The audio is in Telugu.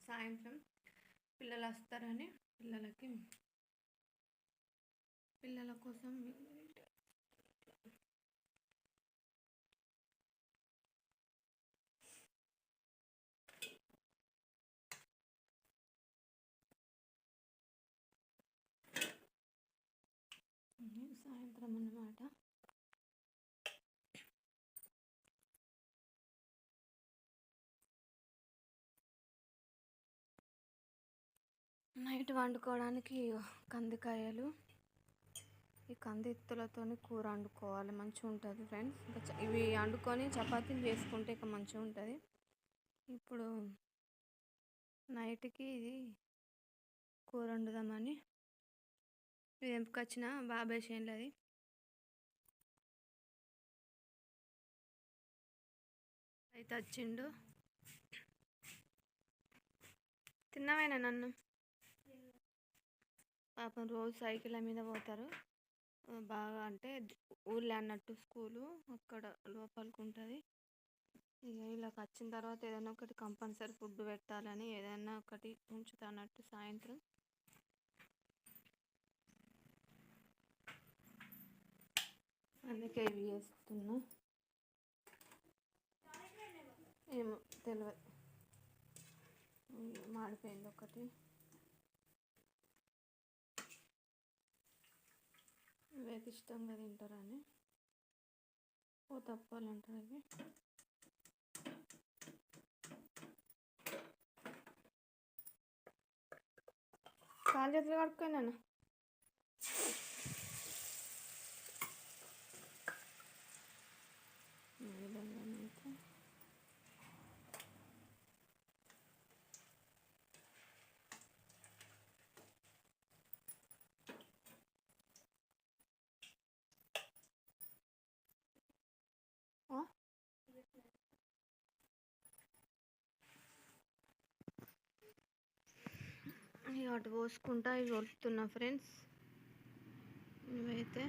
సాయంత్రం పిల్లలు వస్తారని పిల్లల కోసం సాయంత్రం అన్నమాట. నైట్ వండుకోవడానికి కందికాయలు, ఈ కంది ఎత్తులతో కూర వండుకోవాలి, మంచిగా ఉంటుంది ఫ్రెండ్స్. ఇంకా ఇవి వండుకొని చపాతీలు చేసుకుంటే ఇక మంచిగా ఉంటుంది. ఇప్పుడు నైట్కి ఇది కూర వండుదామని ఎంపుకొచ్చిన బాబాయ్ చేనులది. అయితే వచ్చిండు. తిన్నవేనా నన్ను? పాపం రోజు సైకిళ్ళ మీద పోతారు, బాగా అంటే ఊళ్ళో అన్నట్టు స్కూలు అక్కడ లోపలికి ఉంటుంది. ఇక వీళ్ళకి వచ్చిన తర్వాత ఏదైనా ఒకటి కంపల్సరీ ఫుడ్ పెట్టాలని ఏదైనా ఒకటి ఉంచుతా అన్నట్టు సాయంత్రం. అందుకే ఇవి చేస్తున్నా. ఏమో తెలియదు, మాడిపోయింది ఒకటి. ఇవైతే ఇష్టంగా తింటారని తప్పాలంటారు అవి. కాలు చేతులు కడుక్కోయినాను. అయితే అటు పోసుకుంటా ఇవి వలుపుతున్నా ఫ్రెండ్స్. ఇవైతే